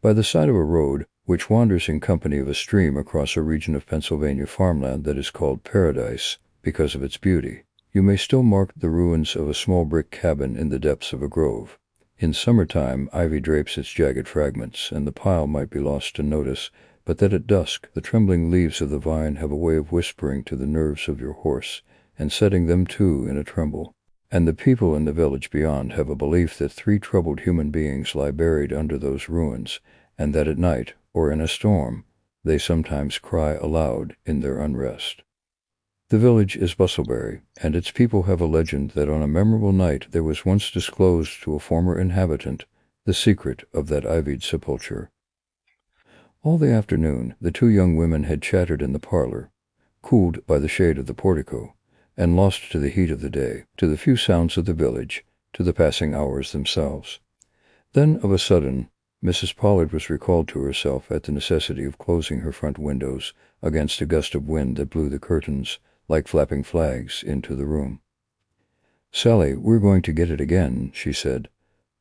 By the side of a road, which wanders in company of a stream across a region of Pennsylvania farmland that is called Paradise because of its beauty, you may still mark the ruins of a small brick cabin in the depths of a grove. In summertime, ivy drapes its jagged fragments, and the pile might be lost to notice, but that at dusk the trembling leaves of the vine have a way of whispering to the nerves of your horse, and setting them too in a tremble. And the people in the village beyond have a belief that 3 troubled human beings lie buried under those ruins, and that at night, or in a storm, they sometimes cry aloud in their unrest. The village is Bustlebury, and its people have a legend that on a memorable night there was once disclosed to a former inhabitant the secret of that ivied sepulchre. All the afternoon the 2 young women had chattered in the parlor, cooled by the shade of the portico, and lost to the heat of the day, to the few sounds of the village, to the passing hours themselves. Then, of a sudden, Mrs. Pollard was recalled to herself at the necessity of closing her front windows against a gust of wind that blew the curtains, like flapping flags, into the room. "Sally, we're going to get it again," she said,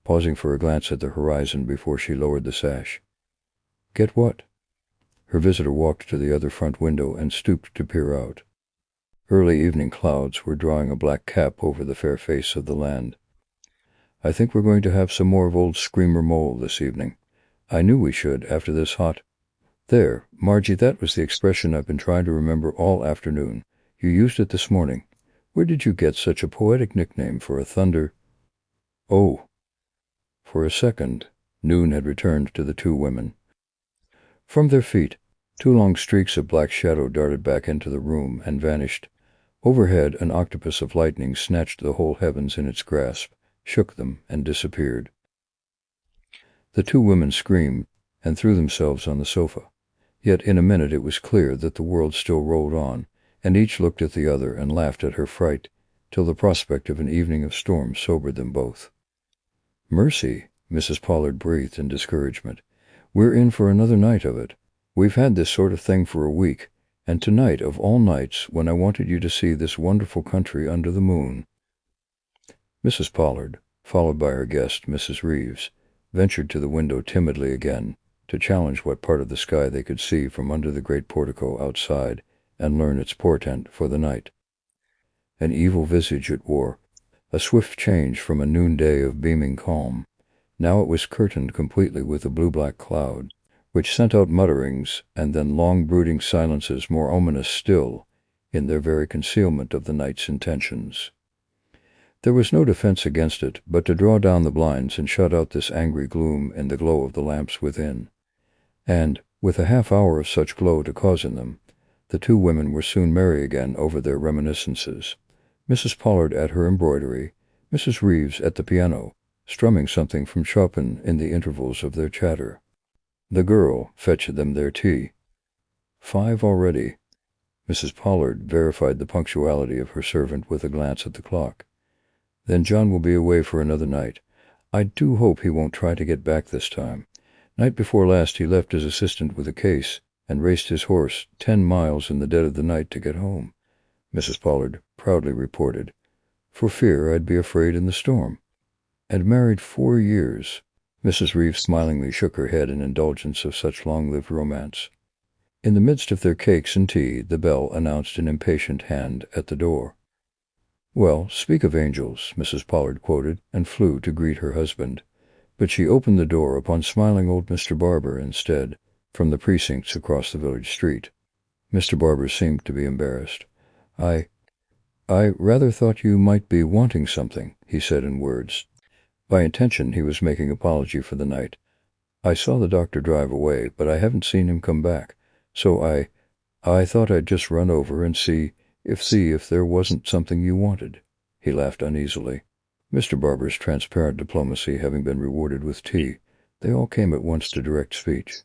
pausing for a glance at the horizon before she lowered the sash. "Get what?" Her visitor walked to the other front window and stooped to peer out. Early evening clouds were drawing a black cap over the fair face of the land. "I think we're going to have some more of old Screamer Mole this evening. I knew we should after this hot—" "There, Margie, that was the expression I've been trying to remember all afternoon. You used it this morning. Where did you get such a poetic nickname for a thunder—" "Oh." For a second, noon had returned to the 2 women. From their feet, 2 long streaks of black shadow darted back into the room and vanished. Overhead, an octopus of lightning snatched the whole heavens in its grasp, shook them, and disappeared. The 2 women screamed and threw themselves on the sofa. Yet in a minute it was clear that the world still rolled on, and each looked at the other and laughed at her fright, till the prospect of an evening of storm sobered them both. "Mercy," Mrs. Pollard breathed in discouragement. "We're in for another night of it. We've had this sort of thing for a week, and tonight of all nights, when I wanted you to see this wonderful country under the moon." Mrs. Pollard, followed by her guest, Mrs. Reeves, ventured to the window timidly again, to challenge what part of the sky they could see from under the great portico outside, and learn its portent for the night. An evil visage it wore, a swift change from a noonday of beaming calm. Now it was curtained completely with a blue-black cloud, which sent out mutterings and then long brooding silences more ominous still in their very concealment of the night's intentions. There was no defense against it but to draw down the blinds and shut out this angry gloom in the glow of the lamps within. And, with a half-hour of such glow to cause in them, the 2 women were soon merry again over their reminiscences, Mrs. Pollard at her embroidery, Mrs. Reeves at the piano, strumming something from Chopin in the intervals of their chatter. The girl fetched them their tea. 5 already. Mrs. Pollard verified the punctuality of her servant with a glance at the clock. "Then John will be away for another night. I do hope he won't try to get back this time. Night before last he left his assistant with a case, and raced his horse 10 miles in the dead of the night to get home," Mrs. Pollard proudly reported, "for fear I'd be afraid in the storm. And married 4 years. Mrs. Reeves smilingly shook her head in indulgence of such long-lived romance. In the midst of their cakes and tea, the bell announced an impatient hand at the door. "Well, speak of angels," Mrs. Pollard quoted, and flew to greet her husband. But she opened the door upon smiling old Mr. Barber instead, from the precincts across the village street. Mr. Barber seemed to be embarrassed. I rather thought you might be wanting something," he said in words. By intention he was making apology for the night. "I saw the doctor drive away, but I haven't seen him come back, so I thought I'd just run over and see if there wasn't something you wanted." He laughed uneasily. Mr. Barber's transparent diplomacy having been rewarded with tea, they all came at once to direct speech.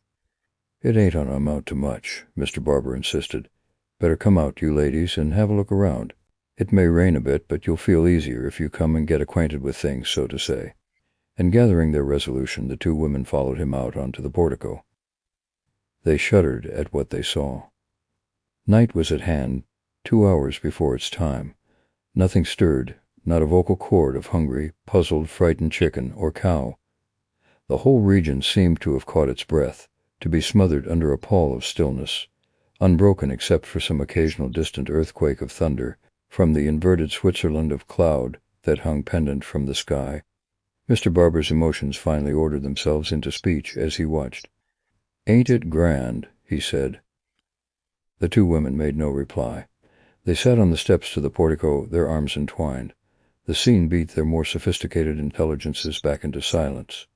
"It ain't on amount to much," Mr. Barber insisted. "Better come out, you ladies, and have a look around. It may rain a bit, but you'll feel easier if you come and get acquainted with things, so to say." And gathering their resolution, the 2 women followed him out onto the portico. They shuddered at what they saw. Night was at hand, 2 hours before its time. Nothing stirred, not a vocal chord of hungry, puzzled, frightened chicken or cow. The whole region seemed to have caught its breath, to be smothered under a pall of stillness, unbroken except for some occasional distant earthquake of thunder from the inverted Switzerland of cloud that hung pendant from the sky. Mr. Barber's emotions finally ordered themselves into speech as he watched. "Ain't it grand?" he said. The two women made no reply. They sat on the steps to the portico, their arms entwined. The scene beat their more sophisticated intelligences back into silence.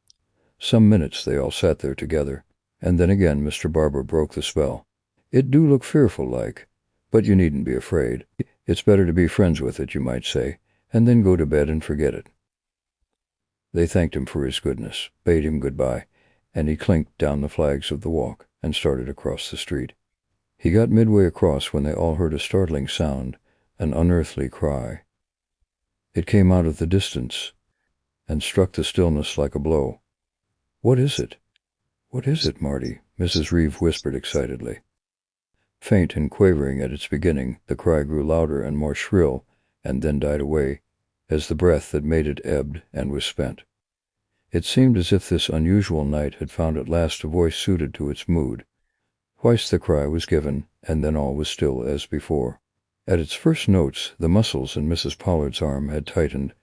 Some minutes they all sat there together, and then again Mr. Barber broke the spell. "It do look fearful like, but you needn't be afraid. It's better to be friends with it, you might say, and then go to bed and forget it." They thanked him for his goodness, bade him goodbye, and he clinked down the flags of the walk and started across the street. He got midway across when they all heard a startling sound, an unearthly cry. It came out of the distance and struck the stillness like a blow. "What is it? What is it, Marty?" Mrs. Reeve whispered excitedly. Faint and quavering at its beginning, the cry grew louder and more shrill, and then died away, as the breath that made it ebbed and was spent. It seemed as if this unusual night had found at last a voice suited to its mood. Twice the cry was given, and then all was still as before. At its first notes, the muscles in Mrs. Pollard's arm had tightened,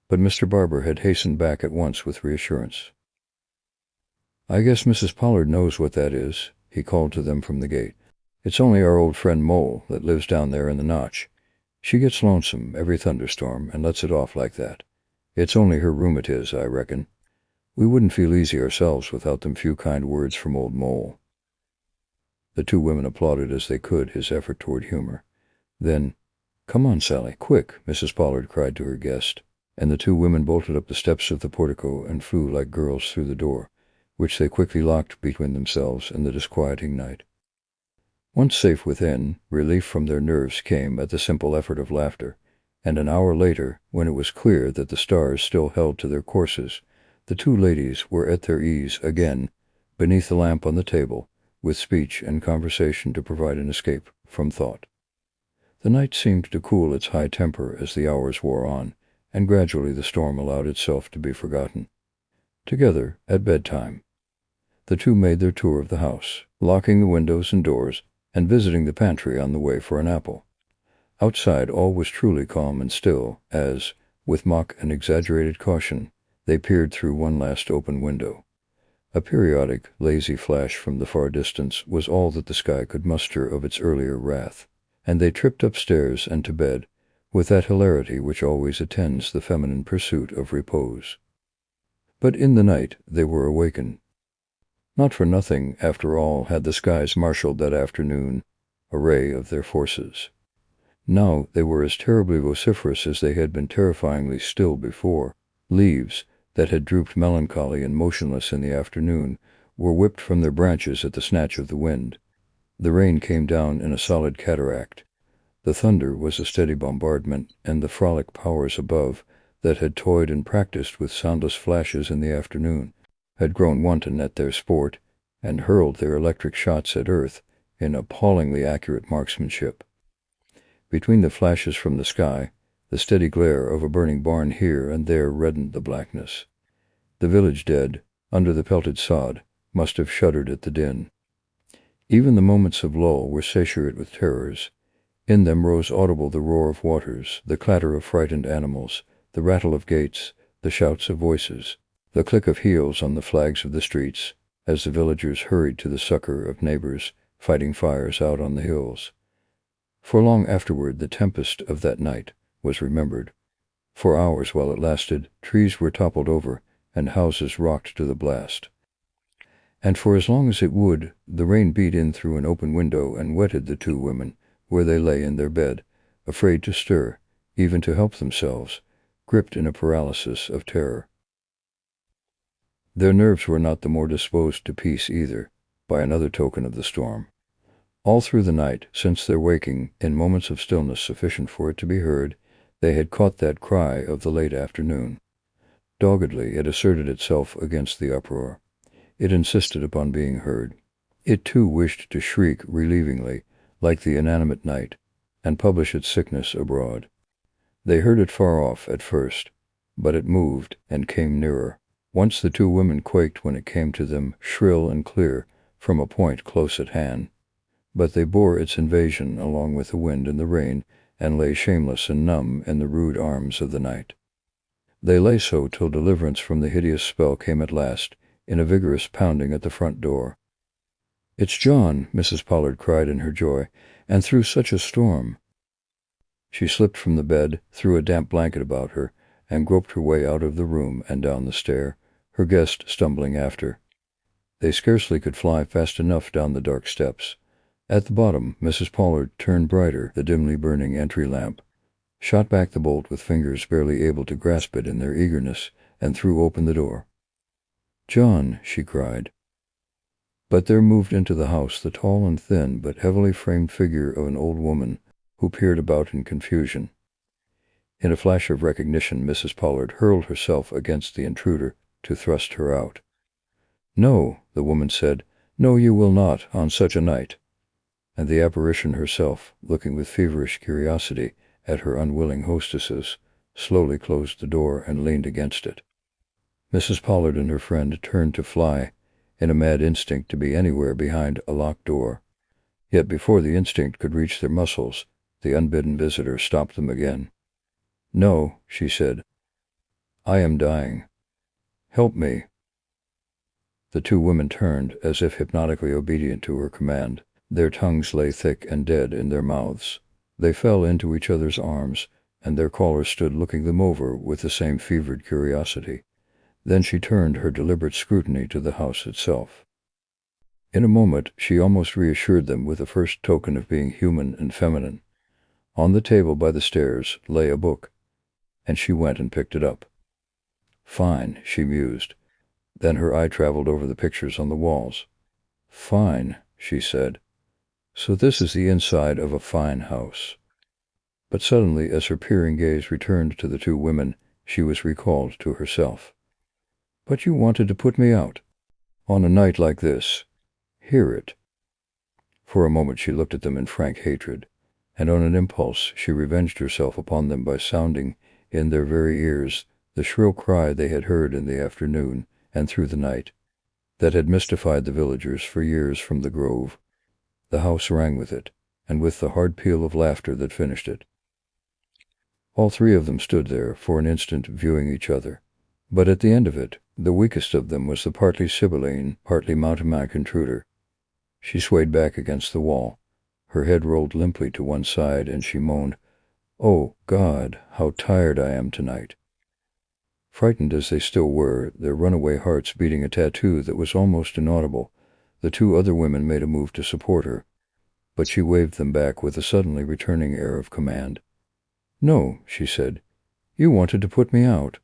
but Mr. Barber had hastened back at once with reassurance. "I guess Mrs. Pollard knows what that is," he called to them from the gate. "It's only our old friend Mole that lives down there in the notch. She gets lonesome every thunderstorm and lets it off like that. It's only her room it is, I reckon. We wouldn't feel easy ourselves without them few kind words from old Mole." The two women applauded as they could his effort toward humor. Then, "Come on, Sally, quick," Mrs. Pollard cried to her guest, and the two women bolted up the steps of the portico and flew like girls through the door, which they quickly locked between themselves and the disquieting night. Once safe within, relief from their nerves came at the simple effort of laughter, and an hour later, when it was clear that the stars still held to their courses, the two ladies were at their ease again, beneath the lamp on the table, with speech and conversation to provide an escape from thought. The night seemed to cool its high temper as the hours wore on, and gradually the storm allowed itself to be forgotten. Together, at bedtime, the two made their tour of the house, locking the windows and doors, and visiting the pantry on the way for an apple. Outside all was truly calm and still as, with mock and exaggerated caution, they peered through one last open window. A periodic, lazy flash from the far distance was all that the sky could muster of its earlier wrath, and they tripped upstairs and to bed with that hilarity which always attends the feminine pursuit of repose. But in the night they were awakened. Not for nothing, after all, had the skies marshaled that afternoon array of their forces. Now they were as terribly vociferous as they had been terrifyingly still before. Leaves that had drooped melancholy and motionless in the afternoon were whipped from their branches at the snatch of the wind. The rain came down in a solid cataract. The thunder was a steady bombardment, and the frolic powers above, that had toyed and practiced with soundless flashes in the afternoon, had grown wanton at their sport, and hurled their electric shots at earth in appallingly accurate marksmanship. Between the flashes from the sky, the steady glare of a burning barn here and there reddened the blackness. The village dead, under the pelted sod, must have shuddered at the din. Even the moments of lull were saturate with terrors. In them rose audible the roar of waters, the clatter of frightened animals, the rattle of gates, the shouts of voices, the click of heels on the flags of the streets, as the villagers hurried to the succor of neighbors fighting fires out on the hills. For long afterward the tempest of that night was remembered. For hours while it lasted, trees were toppled over, and houses rocked to the blast. And for as long as it would, the rain beat in through an open window and wetted the two women, where they lay in their bed, afraid to stir, even to help themselves, gripped in a paralysis of terror. Their nerves were not the more disposed to peace either, by another token of the storm. All through the night, since their waking, in moments of stillness sufficient for it to be heard, they had caught that cry of the late afternoon. Doggedly it asserted itself against the uproar. It insisted upon being heard. It too wished to shriek relievingly, like the inanimate night, and publish its sickness abroad. They heard it far off at first, but it moved and came nearer. Once the two women quaked when it came to them, shrill and clear, from a point close at hand. But they bore its invasion along with the wind and the rain, and lay shameless and numb in the rude arms of the night. They lay so till deliverance from the hideous spell came at last, in a vigorous pounding at the front door. "It's John," Mrs. Pollard cried in her joy, "and through such a storm." She slipped from the bed, threw a damp blanket about her, and groped her way out of the room and down the stair, her guest stumbling after. They scarcely could fly fast enough down the dark steps. At the bottom, Mrs. Pollard turned brighter the dimly burning entry lamp, shot back the bolt with fingers barely able to grasp it in their eagerness, and threw open the door. "John," she cried. But there moved into the house the tall and thin but heavily framed figure of an old woman who peered about in confusion. In a flash of recognition, Mrs. Pollard hurled herself against the intruder to thrust her out. "No," the woman said, "no, you will not, on such a night." And the apparition herself, looking with feverish curiosity at her unwilling hostesses, slowly closed the door and leaned against it. Mrs. Pollard and her friend turned to fly, in a mad instinct to be anywhere behind a locked door. Yet before the instinct could reach their muscles, the unbidden visitor stopped them again. "No," she said. "I am dying. Help me." The two women turned, as if hypnotically obedient to her command. Their tongues lay thick and dead in their mouths. They fell into each other's arms, and their caller stood looking them over with the same fevered curiosity. Then she turned her deliberate scrutiny to the house itself. In a moment she almost reassured them with the first token of being human and feminine. On the table by the stairs lay a book, and she went and picked it up. "Fine," she mused. Then her eye traveled over the pictures on the walls. "Fine," she said. "So this is the inside of a fine house." But suddenly, as her peering gaze returned to the two women, she was recalled to herself. "But you wanted to put me out. On a night like this. Hear it." For a moment she looked at them in frank hatred, and on an impulse she revenged herself upon them by sounding in their very ears the shrill cry they had heard in the afternoon and through the night, that had mystified the villagers for years from the grove. The house rang with it, and with the hard peal of laughter that finished it. All three of them stood there for an instant viewing each other, but at the end of it, the weakest of them was the partly Sibylline, partly mountebank intruder. She swayed back against the wall. Her head rolled limply to one side, and she moaned, "Oh, God, how tired I am tonight." Frightened as they still were, their runaway hearts beating a tattoo that was almost inaudible, the two other women made a move to support her, but she waved them back with a suddenly returning air of command. "No," she said, "you wanted to put me out."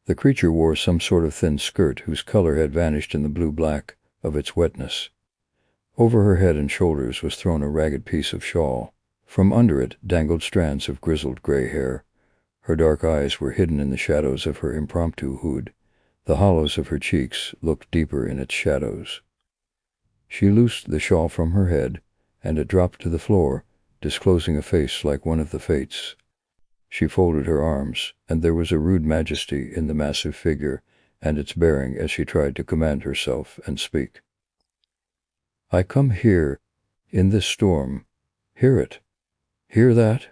The creature wore some sort of thin skirt whose color had vanished in the blue-black of its wetness. Over her head and shoulders was thrown a ragged piece of shawl. From under it dangled strands of grizzled gray hair. Her dark eyes were hidden in the shadows of her impromptu hood. The hollows of her cheeks looked deeper in its shadows. She loosed the shawl from her head, and it dropped to the floor, disclosing a face like one of the Fates. She folded her arms, and there was a rude majesty in the massive figure and its bearing as she tried to command herself and speak. "I come here, in this storm. Hear it. Hear that?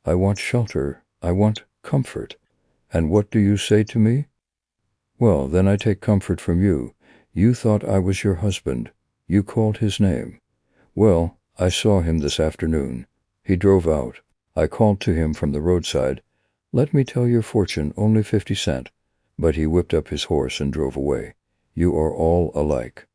I want shelter. I want comfort. And what do you say to me? Well, then I take comfort from you. You thought I was your husband. You called his name. Well, I saw him this afternoon. He drove out. I called to him from the roadside, 'Let me tell your fortune, only 50 cents. But he whipped up his horse and drove away. You are all alike.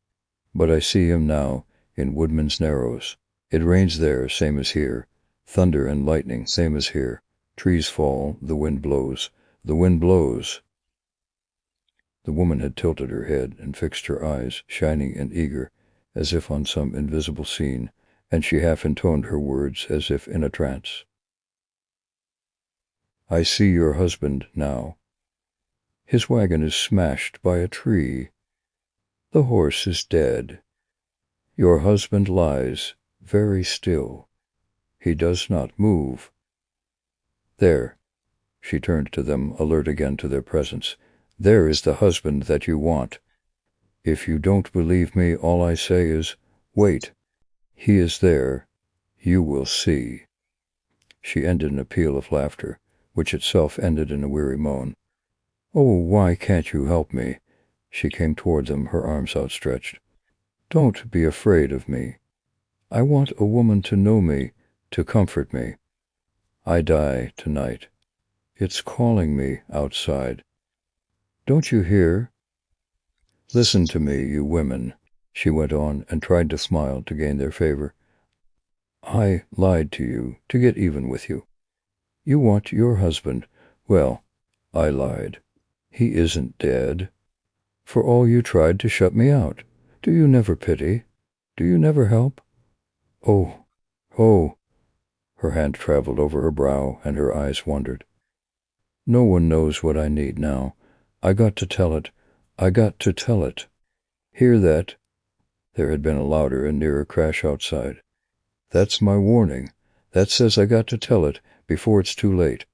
But I see him now, in Woodman's Narrows. It rains there, same as here. Thunder and lightning, same as here. Trees fall, the wind blows. The wind blows.'" The woman had tilted her head and fixed her eyes, shining and eager, as if on some invisible scene, and she half intoned her words as if in a trance. "I see your husband now. His wagon is smashed by a tree. The horse is dead. Your husband lies very still. He does not move. There," she turned to them, alert again to their presence, There is the husband that you want. If you don't believe me, all I say is, wait. He is there. You will see." She ended in a peal of laughter, which itself ended in a weary moan. "Oh, why can't you help me?" She came toward them, her arms outstretched. "Don't be afraid of me. I want a woman to know me, to comfort me. I die tonight. It's calling me outside. Don't you hear? Listen to me, you women," she went on, and tried to smile to gain their favor. "I lied to you to get even with you. You want your husband. Well, I lied. He isn't dead. For all you tried to shut me out. Do you never pity? Do you never help? Oh, oh." Her hand traveled over her brow, and her eyes wandered. "No one knows what I need now. I got to tell it. I got to tell it. Hear that?" There had been a louder and nearer crash outside. "That's my warning. That says I got to tell it before it's too late.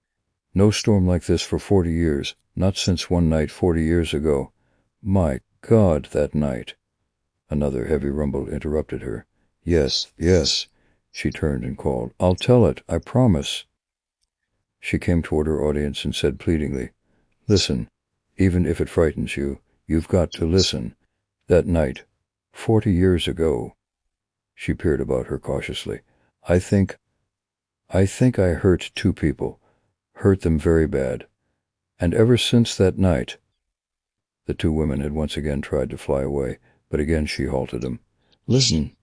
No storm like this for 40 years, not since one night 40 years ago. My God, that night!" Another heavy rumble interrupted her. "Yes, yes." She turned and called, "I'll tell it, I promise." She came toward her audience and said pleadingly, "Listen, even if it frightens you, you've got to listen. That night, 40 years ago." She peered about her cautiously. I think I hurt 2 people, hurt them very bad. And ever since that night—" The 2 women had once again tried to fly away, but again she halted them. "Listen.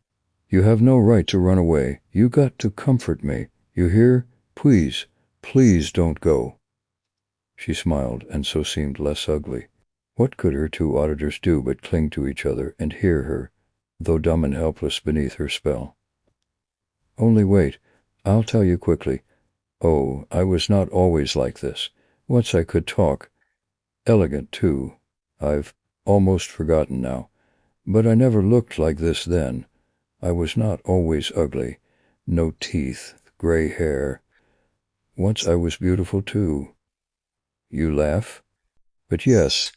You have no right to run away. You got to comfort me. You hear? Please, please don't go." She smiled, and so seemed less ugly. What could her 2 auditors do but cling to each other and hear her, though dumb and helpless beneath her spell? "Only wait. I'll tell you quickly. Oh, I was not always like this. Once I could talk. Elegant, too. I've almost forgotten now. But I never looked like this then. I was not always ugly. No teeth, gray hair. Once I was beautiful, too. You laugh? But yes.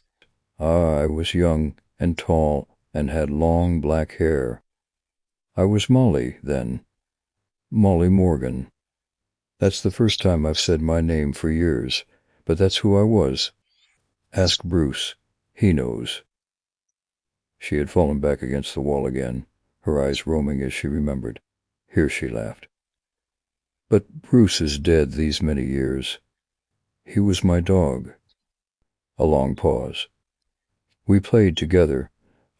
I was young and tall and had long black hair. I was Molly then. Molly Morgan. That's the first time I've said my name for years, but that's who I was. Ask Bruce. He knows." She had fallen back against the wall again, her eyes roaming as she remembered. Here she laughed. "But Bruce is dead these many years. He was my dog." A long pause. "We played together,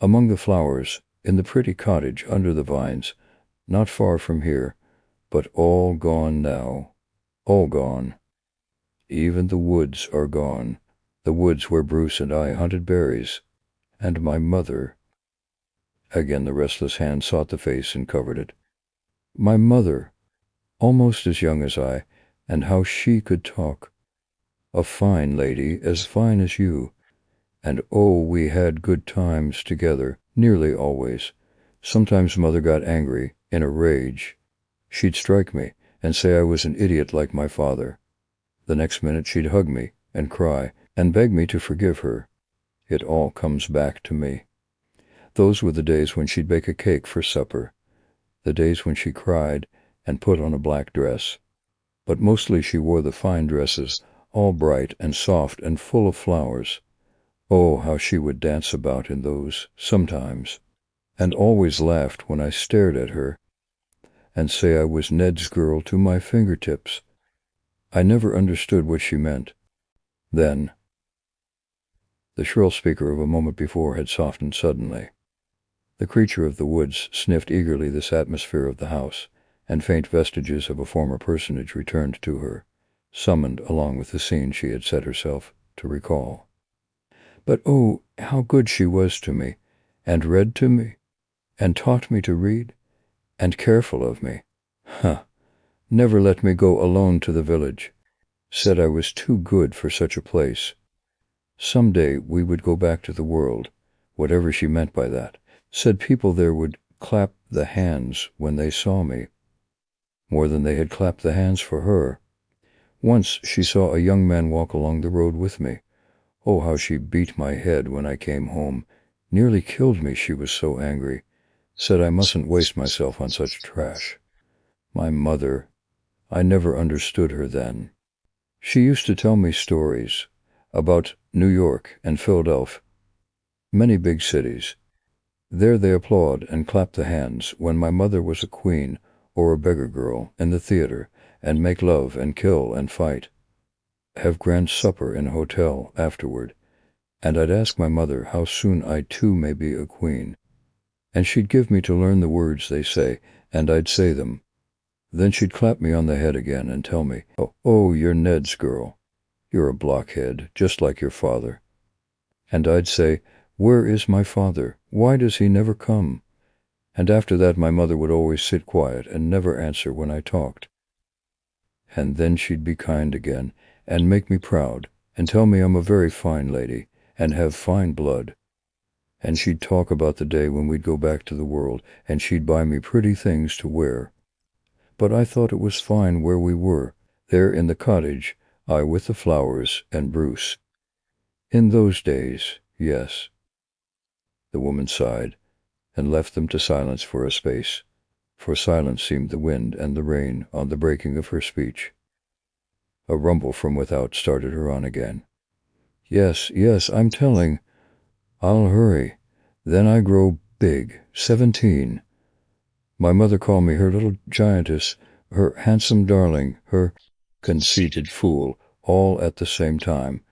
among the flowers, in the pretty cottage under the vines, not far from here, but all gone now. All gone. Even the woods are gone, the woods where Bruce and I hunted berries. And my mother—" Again the restless hand sought the face and covered it. "My mother, almost as young as I, and how she could talk. A fine lady, as fine as you. And oh, we had good times together, nearly always. Sometimes Mother got angry, in a rage. She'd strike me, and say I was an idiot like my father. The next minute she'd hug me, and cry, and beg me to forgive her. It all comes back to me. Those were the days when she'd bake a cake for supper. The days when she cried, and put on a black dress. But mostly she wore the fine dresses, all bright and soft and full of flowers. Oh, how she would dance about in those, sometimes, and always laughed when I stared at her, and say I was Ned's girl to my fingertips. I never understood what she meant. Then—" The shrill speaker of a moment before had softened suddenly. The creature of the woods sniffed eagerly this atmosphere of the house, and faint vestiges of a former personage returned to her, summoned along with the scene she had set herself to recall. "But oh, how good she was to me, and read to me, and taught me to read, and careful of me. Huh! Never let me go alone to the village. Said I was too good for such a place. Some day we would go back to the world, whatever she meant by that. Said people there would clap the hands when they saw me, more than they had clapped the hands for her. Once she saw a young man walk along the road with me. Oh, how she beat my head when I came home. Nearly killed me, she was so angry. Said I mustn't waste myself on such trash. My mother, I never understood her then. She used to tell me stories about New York and Philadelphia, many big cities. There they applaud and clap the hands when my mother was a queen or a beggar girl in the theater, and make love and kill and fight. Have grand supper in a hotel afterward, and I'd ask my mother how soon I too may be a queen. And she'd give me to learn the words they say, and I'd say them. Then she'd clap me on the head again and tell me, oh, you're Ned's girl. You're a blockhead, just like your father. And I'd say, where is my father? Why does he never come? And after that my mother would always sit quiet and never answer when I talked. And then she'd be kind again, and make me proud, and tell me I'm a very fine lady, and have fine blood. And she'd talk about the day when we'd go back to the world, and she'd buy me pretty things to wear. But I thought it was fine where we were, there in the cottage, I with the flowers and Bruce. In those days, yes. The woman sighed, and left them to silence for a space, for silence seemed the wind and the rain on the breaking of her speech. A rumble from without started her on again. Yes, yes, I'm telling. I'll hurry. Then I grow big, 17. My mother called me her little giantess, her handsome darling, her conceited fool, all at the same time.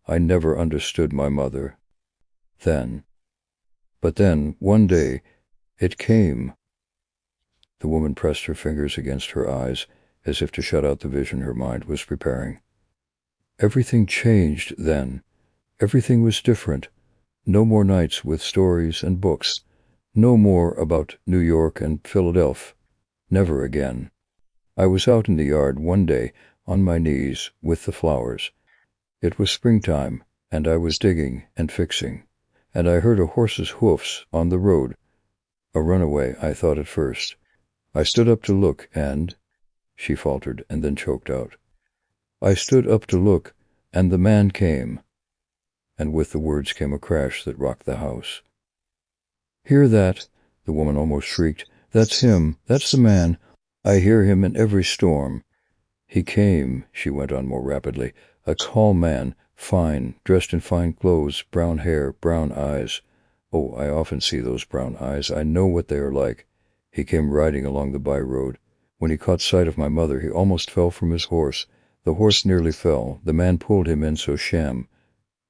I never understood my mother. Then. But then, one day, it came. The woman pressed her fingers against her eyes, as if to shut out the vision her mind was preparing. Everything changed then. Everything was different. No more nights with stories and books. No more about New York and Philadelphia. Never again. I was out in the yard one day, on my knees, with the flowers. It was springtime, and I was digging and fixing, and I heard a horse's hoofs on the road. A runaway, I thought at first. I stood up to look, and— She faltered, and then choked out. I stood up to look, and the man came. And with the words came a crash that rocked the house. Hear that? The woman almost shrieked. That's him. That's the man. I hear him in every storm. He came, she went on more rapidly, a tall man, fine, dressed in fine clothes, brown hair, brown eyes. Oh, I often see those brown eyes. I know what they are like. He came riding along the by-road. When he caught sight of my mother, he almost fell from his horse. The horse nearly fell. The man pulled him in so sham.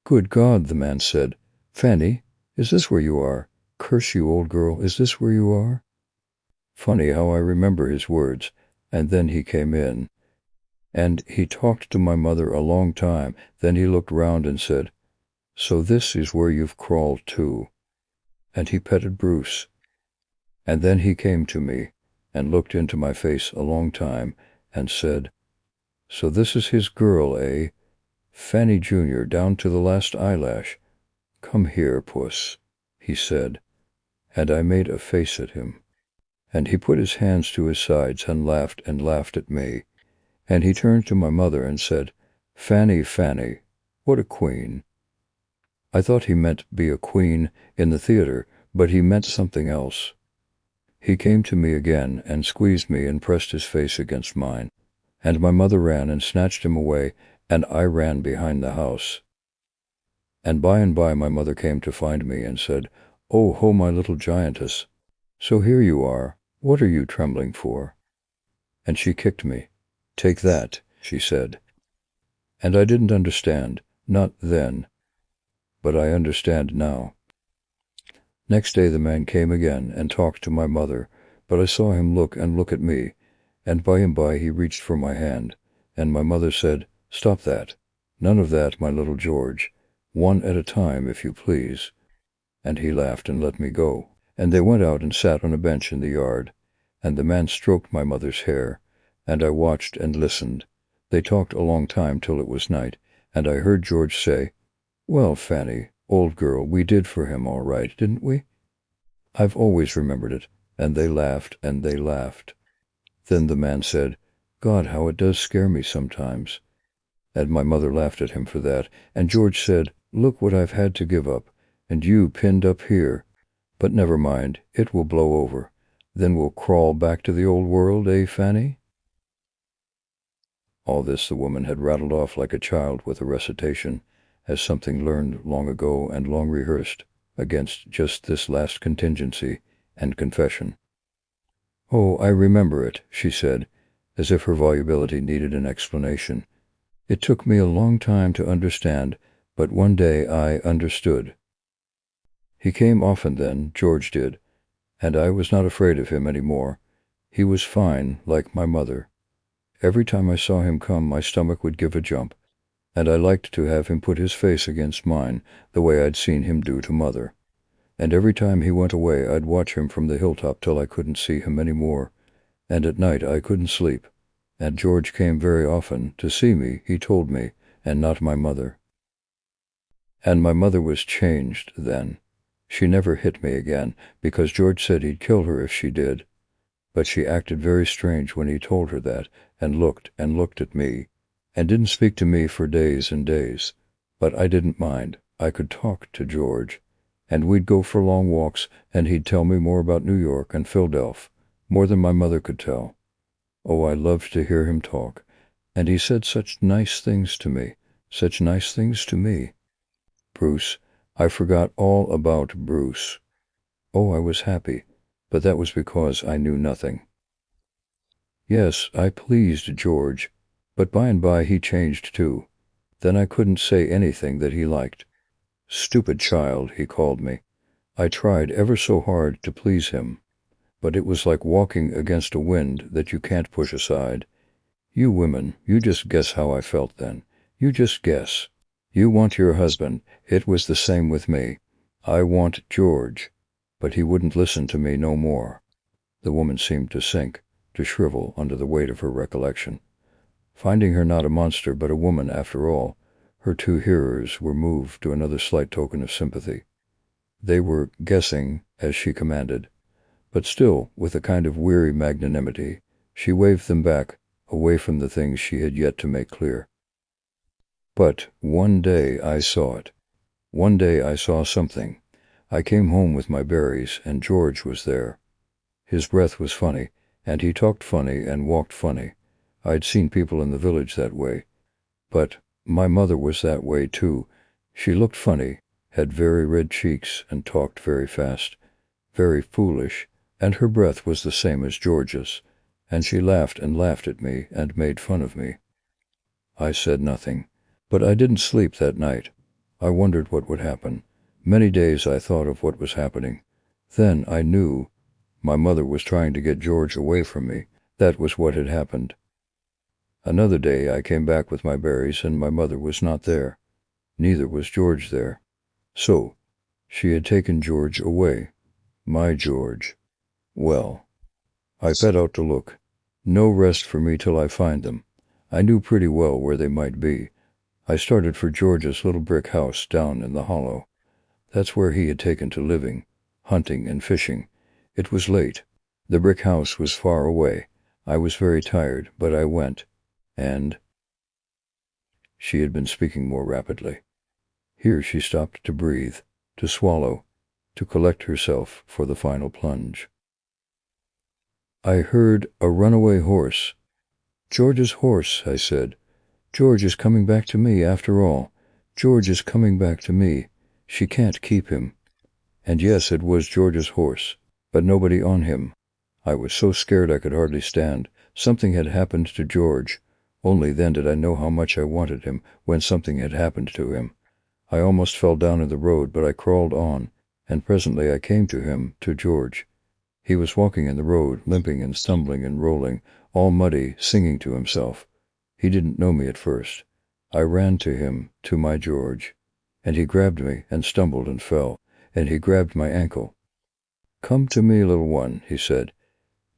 Good God, the man said. Fanny, is this where you are? Curse you, old girl, is this where you are? Funny how I remember his words. And then he came in. And he talked to my mother a long time. Then he looked round and said, So this is where you've crawled to. And he petted Bruce. And then he came to me, and looked into my face a long time, and said, So this is his girl, eh? Fanny Jr., down to the last eyelash. Come here, puss, he said, and I made a face at him. And he put his hands to his sides and laughed at me. And he turned to my mother and said, Fanny, Fanny, what a queen. I thought he meant be a queen in the theater, but he meant something else. He came to me again and squeezed me and pressed his face against mine. And my mother ran and snatched him away, and I ran behind the house. And by my mother came to find me and said, Oh, ho, my little giantess. So here you are. What are you trembling for? And she kicked me. Take that, she said. And I didn't understand, not then. But I understand now. Next day the man came again and talked to my mother, but I saw him look and look at me, and by he reached for my hand, and my mother said, Stop that. None of that, my little George. One at a time, if you please. And he laughed and let me go. And they went out and sat on a bench in the yard, and the man stroked my mother's hair, and I watched and listened. They talked a long time till it was night, and I heard George say, Well, Fanny, old girl, we did for him all right, didn't we? I've always remembered it, and they laughed, and they laughed. Then the man said, God, how it does scare me sometimes. And my mother laughed at him for that, and George said, Look what I've had to give up, and you pinned up here. But never mind, it will blow over. Then we'll crawl back to the old world, eh, Fanny?" All this the woman had rattled off like a child with a recitation, as something learned long ago and long rehearsed, against just this last contingency and confession. "Oh, I remember it," she said, as if her volubility needed an explanation. "It took me a long time to understand, but one day I understood. He came often then, George did, and I was not afraid of him any more. He was fine, like my mother. Every time I saw him come, my stomach would give a jump, and I liked to have him put his face against mine, the way I'd seen him do to Mother. And every time he went away, I'd watch him from the hilltop till I couldn't see him any more, and at night I couldn't sleep. And George came very often to see me, he told me, and not my mother. And my mother was changed then. She never hit me again, because George said he'd kill her if she did. But she acted very strange when he told her that, and looked at me, and didn't speak to me for days and days. But I didn't mind. I could talk to George, and we'd go for long walks, and he'd tell me more about New York and Philadelphia, more than my mother could tell. Oh, I loved to hear him talk, and he said such nice things to me, such nice things to me. Bruce, I forgot all about Bruce. Oh, I was happy, but that was because I knew nothing. Yes, I pleased George, but by and by he changed too. Then I couldn't say anything that he liked. Stupid child, he called me. I tried ever so hard to please him, but it was like walking against a wind that you can't push aside. You women, you just guess how I felt then. You just guess. You want your husband. It was the same with me. I want George. But he wouldn't listen to me no more. The woman seemed to sink, to shrivel under the weight of her recollection. Finding her not a monster but a woman after all, her two hearers were moved to another slight token of sympathy. They were guessing as she commanded, but still, with a kind of weary magnanimity, she waved them back, away from the things she had yet to make clear. But one day I saw it. One day I saw something. I came home with my berries, and George was there. His breath was funny, and he talked funny and walked funny. I'd seen people in the village that way. But my mother was that way, too. She looked funny, had very red cheeks, and talked very fast, very foolish, and her breath was the same as George's, and she laughed and laughed at me and made fun of me. I said nothing, but I didn't sleep that night. I wondered what would happen. Many days I thought of what was happening. Then I knew my mother was trying to get George away from me. That was what had happened. Another day I came back with my berries, and my mother was not there. Neither was George there. So, she had taken George away. My George. Well, I set out to look. No rest for me till I find them. I knew pretty well where they might be. I started for George's little brick house down in the hollow. That's where he had taken to living, hunting and fishing. It was late. The brick house was far away. I was very tired, but I went, and—" She had been speaking more rapidly. Here she stopped to breathe, to swallow, to collect herself for the final plunge. "I heard a runaway horse. 'George's horse,' I said. 'George is coming back to me after all. George is coming back to me. She can't keep him.' And yes, it was George's horse, but nobody on him. I was so scared I could hardly stand. Something had happened to George. Only then did I know how much I wanted him, when something had happened to him. I almost fell down in the road, but I crawled on, and presently I came to him, to George. He was walking in the road, limping and stumbling and rolling, all muddy, singing to himself. He didn't know me at first. I ran to him, to my George, and he grabbed me and stumbled and fell, and he grabbed my ankle. 'Come to me, little one,' he said.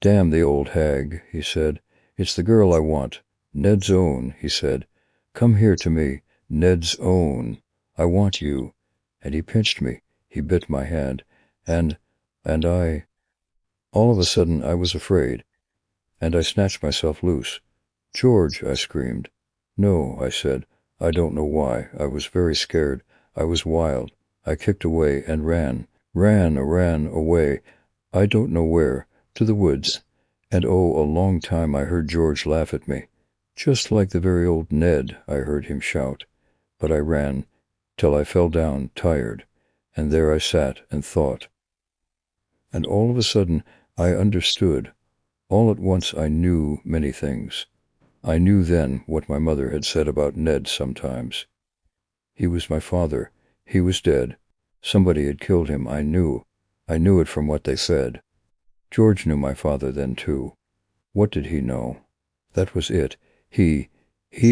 'Damn the old hag,' he said. 'It's the girl I want. Ned's own,' he said. 'Come here to me, Ned's own. I want you.' And he pinched me. He bit my hand. And I... All of a sudden I was afraid, and I snatched myself loose. 'George,' I screamed. 'No,' I said. I don't know why. I was very scared. I was wild. I kicked away and ran away. I don't know where, to the woods. And oh, a long time I heard George laugh at me. Just like the very old Ned, I heard him shout. But I ran, till I fell down, tired, and there I sat and thought. And all of a sudden I understood. All at once I knew many things. I knew then what my mother had said about Ned sometimes. He was my father. He was dead. Somebody had killed him, I knew. I knew it from what they said. George knew my father then, too. What did he know? That was it. He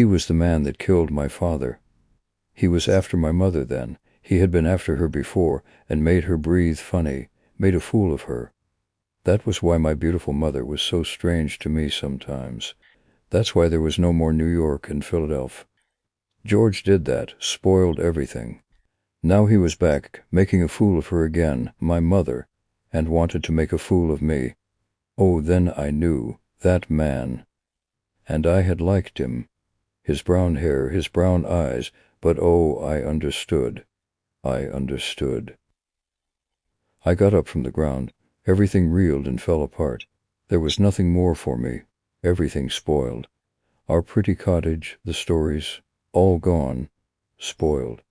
was the man that killed my father. He was after my mother then. He had been after her before, and made her breathe funny, made a fool of her. That was why my beautiful mother was so strange to me sometimes. That's why there was no more New York and Philadelphia. George did that, spoiled everything. Now he was back, making a fool of her again, my mother, and wanted to make a fool of me. Oh, then I knew, that man. And I had liked him. His brown hair, his brown eyes, but oh, I understood. I understood. I got up from the ground. Everything reeled and fell apart. There was nothing more for me. Everything spoiled. Our pretty cottage, the stories, all gone, spoiled.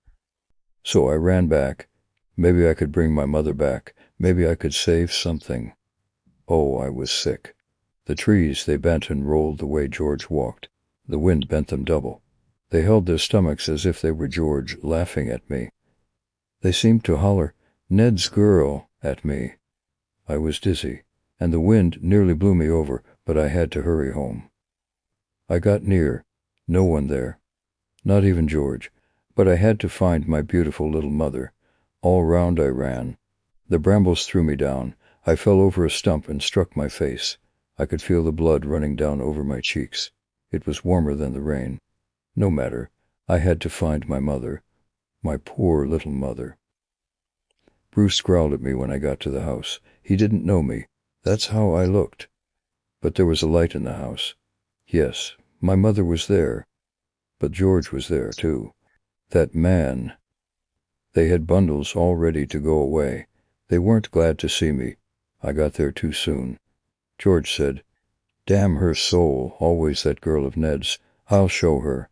So I ran back. Maybe I could bring my mother back. Maybe I could save something. Oh, I was sick. The trees, they bent and rolled the way George walked. The wind bent them double. They held their stomachs as if they were George laughing at me. They seemed to holler, "Ned's girl," at me. I was dizzy, and the wind nearly blew me over, but I had to hurry home. I got near. No one there. Not even George. But I had to find my beautiful little mother. All round I ran. The brambles threw me down. I fell over a stump and struck my face. I could feel the blood running down over my cheeks. It was warmer than the rain. No matter. I had to find my mother. My poor little mother. Bruce growled at me when I got to the house. He didn't know me. That's how I looked. But there was a light in the house. Yes, my mother was there. But George was there, too. That man. They had bundles all ready to go away. They weren't glad to see me. I got there too soon. George said, "Damn her soul, always that girl of Ned's. I'll show her."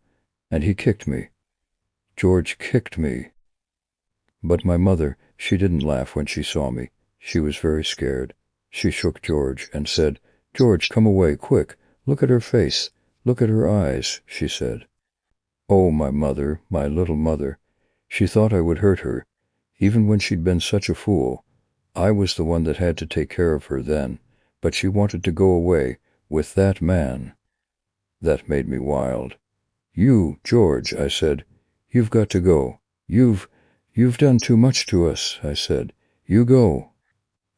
And he kicked me. George kicked me. But my mother, she didn't laugh when she saw me. She was very scared. She shook George and said, "George, come away, quick. Look at her face. Look at her eyes," she said. Oh, my mother, my little mother. She thought I would hurt her, even when she'd been such a fool. I was the one that had to take care of her then, but she wanted to go away with that man. That made me wild. "You, George," I said, "you've got to go. You've done too much to us," I said. "You go."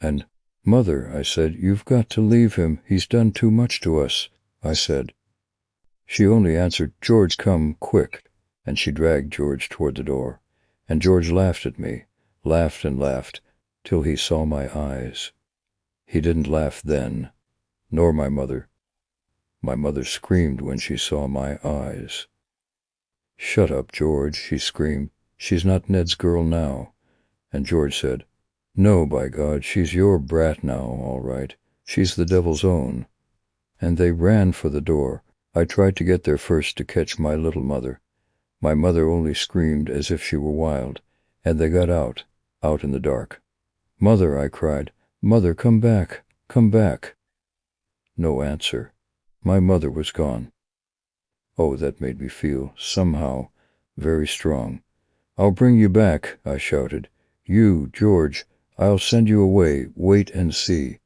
And, "Mother," I said, "you've got to leave him. He's done too much to us," I said. She only answered, "George, come, quick," and she dragged George toward the door. And George laughed at me, laughed and laughed, till he saw my eyes. He didn't laugh then, nor my mother. My mother screamed when she saw my eyes. "Shut up, George," she screamed. "She's not Ned's girl now." And George said, "No, by God, she's your brat now, all right. She's the devil's own." And they ran for the door. I tried to get there first to catch my little mother. My mother only screamed as if she were wild, and they got out in the dark. "Mother," I cried, "Mother, come back, come back." No answer. My mother was gone. Oh, that made me feel, somehow, very strong. "I'll bring you back," I shouted. "You, George, I'll send you away. Wait and see."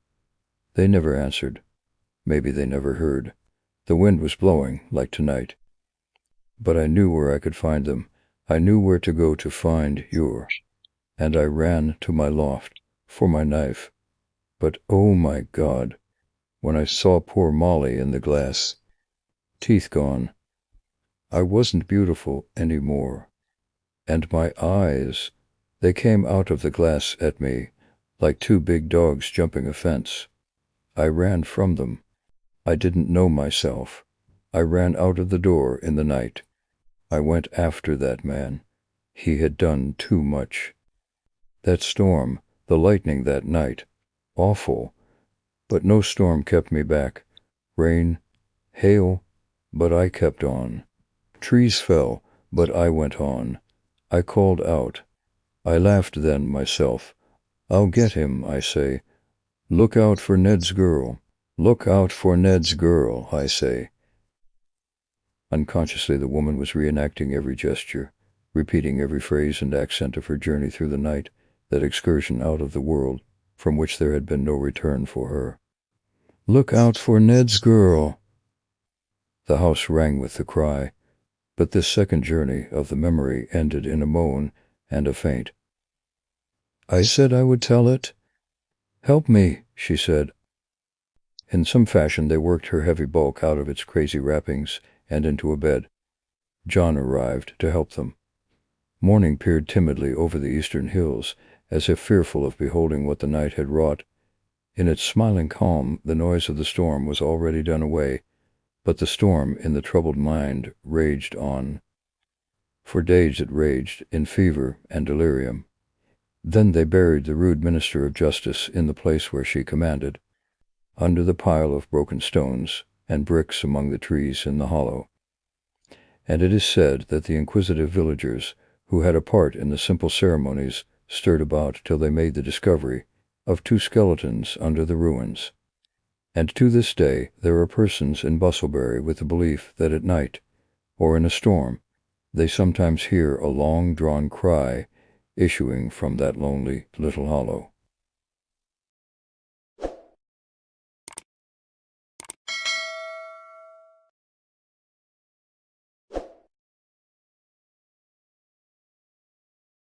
They never answered. Maybe they never heard. The wind was blowing, like tonight. But I knew where I could find them. I knew where to go to find you. And I ran to my loft for my knife. But oh my God, when I saw poor Molly in the glass, teeth gone, I wasn't beautiful any more. And my eyes, they came out of the glass at me, like two big dogs jumping a fence. I ran from them. I didn't know myself. I ran out of the door in the night. I went after that man. He had done too much. That storm, the lightning that night, awful, but no storm kept me back. Rain, hail, but I kept on. Trees fell, but I went on. I called out. I laughed then myself. I'll get him, I say. Look out for Ned's girl. Look out for Ned's girl, I say. Unconsciously, the woman was reenacting every gesture, repeating every phrase and accent of her journey through the night, that excursion out of the world from which there had been no return for her. Look out for Ned's girl. The house rang with the cry, but this second journey of the memory ended in a moan and a faint. I said I would tell it. Help me, she said. In some fashion they worked her heavy bulk out of its crazy wrappings and into a bed. John arrived to help them. Morning peered timidly over the eastern hills, as if fearful of beholding what the night had wrought. In its smiling calm the noise of the storm was already done away, but the storm in the troubled mind raged on. For days it raged, in fever and delirium. Then they buried the rude minister of justice in the place where she commanded, under the pile of broken stones and bricks among the trees in the hollow. And it is said that the inquisitive villagers, who had a part in the simple ceremonies, stirred about till they made the discovery of 2 skeletons under the ruins. And to this day there are persons in Bustlebury with the belief that at night, or in a storm, they sometimes hear a long-drawn cry issuing from that lonely little hollow.